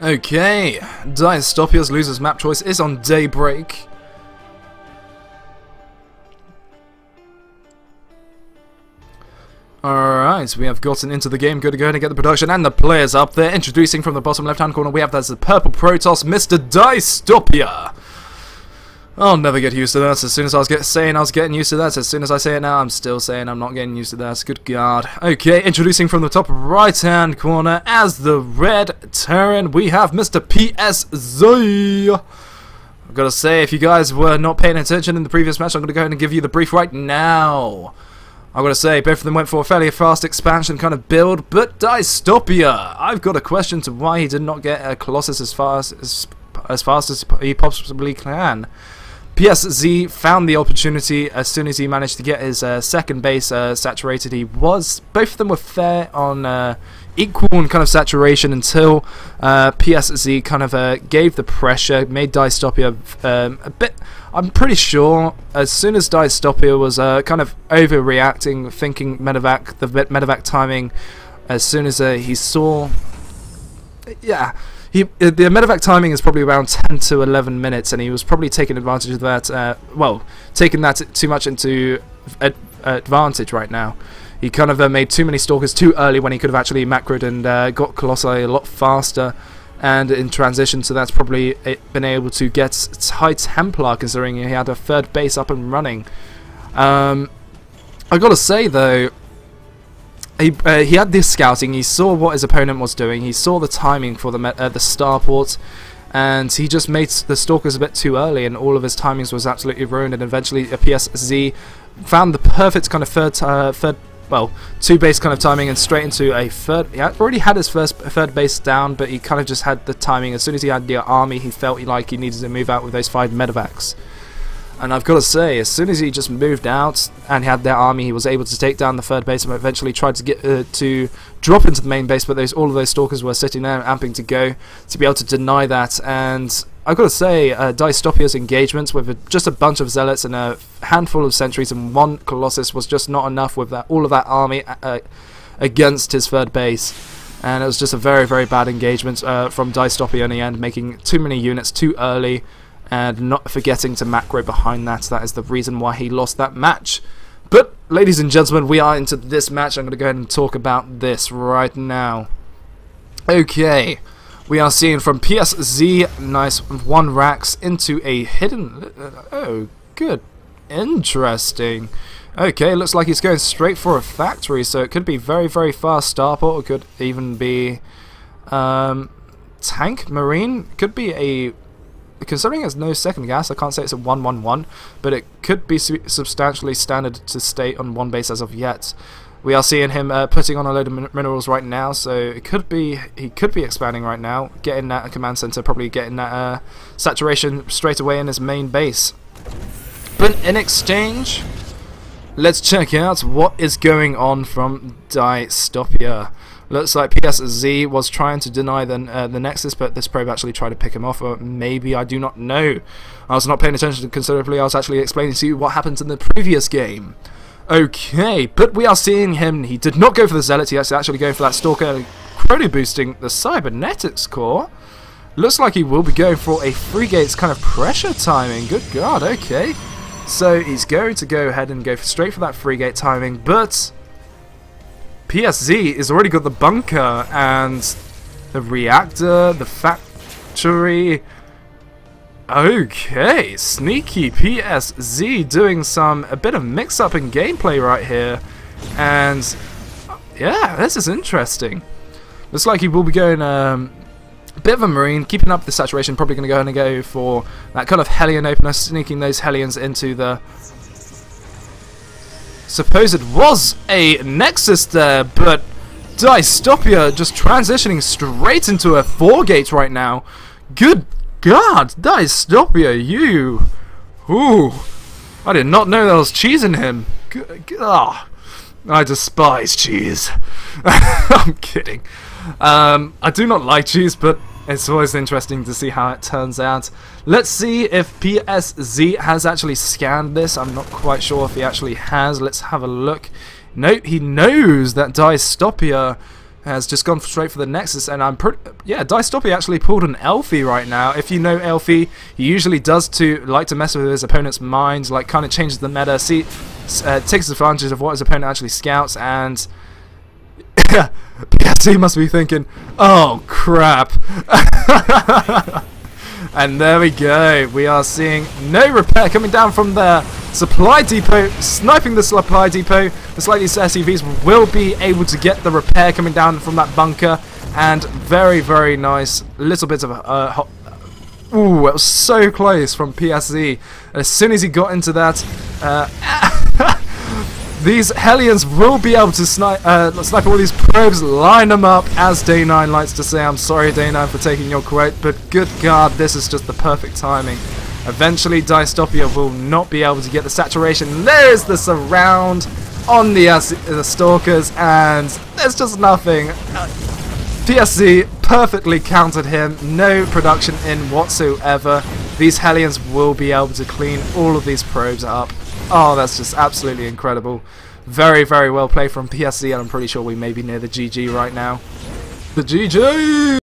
Okay, Dystopia's loser's map choice is on Daybreak. Alright, we have gotten into the game. Good to go ahead and get the production and the players up there. Introducing from the bottom left-hand corner, we have that's the purple Protoss, Mr. Dystopia. I'll never get used to that. As soon as I was saying I was getting used to that, as soon as I say it now, I'm still saying I'm not getting used to that. Good God. Okay, introducing from the top right-hand corner as the red Terran, we have Mr. PSZ. I've got to say, if you guys were not paying attention in the previous match, I'm going to go ahead and give you the brief right now. I've got to say, both of them went for a fairly fast expansion kind of build, but Dystopia, I've got a question to why he did not get a Colossus as fast as he possibly can. PSZ found the opportunity as soon as he managed to get his second base saturated. Both of them were fair on equal and kind of saturation until PSZ kind of gave the pressure, made Dystopia a bit. I'm pretty sure as soon as Dystopia was kind of overreacting, thinking medevac, the medevac timing, as soon as he saw, yeah. The medevac timing is probably around 10 to 11 minutes, and he was probably taking advantage of that, well, taking that too much into advantage right now. He kind of made too many Stalkers too early when he could have actually macroed and got Colossi a lot faster, and in transition to that's probably been able to get High Templar, considering he had a third base up and running. I gotta say though, he had this scouting, he saw what his opponent was doing, he saw the timing for the starport, and he just made the Stalkers a bit too early, and all of his timings was absolutely ruined, and eventually a PSZ found the perfect kind of two base kind of timing and straight into a third. He already had his third base down, but he kind of just had the timing. As soon as he had the army, he felt like he needed to move out with those 5 medevacs. And I've got to say, as soon as he just moved out and had their army, he was able to take down the third base and eventually tried to get to drop into the main base, but all of those Stalkers were sitting there amping to go to be able to deny that. And I've got to say, Dystopia's engagements with just a bunch of Zealots and a handful of Sentries and 1 Colossus was just not enough with all of that army against his third base. And it was just a very, very bad engagement from Dystopia in the end, making too many units too early, and not forgetting to macro behind that. That is the reason why he lost that match. But, ladies and gentlemen, we are into this match. I'm going to go ahead and talk about this right now. Okay, we are seeing from PSZ, nice 1 Rax into a hidden... oh, good. Interesting. Okay, looks like he's going straight for a factory, so it could be very, very fast starport, or could even be... tank, marine, could be a... Considering there's no second gas, I can't say it's a 1-1-1, but it could be substantially standard to stay on 1 base as of yet. We are seeing him putting on a load of minerals right now, so it could be he could be expanding right now, getting that command center, probably getting that saturation straight away in his main base. But in exchange, let's check out what is going on from Dystopia. Looks like PSZ was trying to deny the Nexus, but this probe actually tried to pick him off, or maybe, I do not know. I was not paying attention considerably, I was actually explaining to you what happened in the previous game. Okay, but we are seeing him, he did not go for the Zealot, he was actually going for that Stalker, chrono boosting the Cybernetics core. Looks like he will be going for a Freegates kind of pressure timing, good God, okay. So he's going to go ahead and go straight for that Freegate timing, but... PSZ has already got the bunker and the reactor, the factory. Okay, sneaky PSZ doing a bit of mix-up in gameplay right here, and yeah, this is interesting. Looks like he will be going a bit of a marine, keeping up the saturation. Probably going to go for that kind of Hellion opener, sneaking those Hellions into the. Suppose it was a Nexus there, but Dystopia just transitioning straight into a 4-gate right now. Good God, Dystopia, you! Ooh, I did not know there was cheese in him. Ah, I despise cheese. I'm kidding. I do not like cheese, but it's always interesting to see how it turns out. Let's see if PSZ has actually scanned this. I'm not quite sure if he actually has. Let's have a look. Nope, he knows that Dystopia has just gone straight for the Nexus, and Dystopia actually pulled an Elfie right now. If you know Elfie, he usually does like to mess with his opponent's minds, like kind of changes the meta, takes advantage of what his opponent actually scouts, and PSC must be thinking, oh crap. And there we go, we are seeing no repair coming down from the supply depot, sniping the supply depot. The slightly SUVs will be able to get the repair coming down from that bunker, and very, very nice little bit of ooh, it was so close from PSC. As soon as he got into that, these Hellions will be able to snipe all these probes, line them up, as Day9 likes to say. I'm sorry, Day9, for taking your quote, but good God, this is just the perfect timing. Eventually, Dystopia will not be able to get the saturation. There's the surround on the Stalkers, and there's just nothing. PSC perfectly countered him, no production in whatsoever. These Hellions will be able to clean all of these probes up. Oh, that's just absolutely incredible. Very, very well played from PSC, and I'm pretty sure we may be near the GG right now. The GG!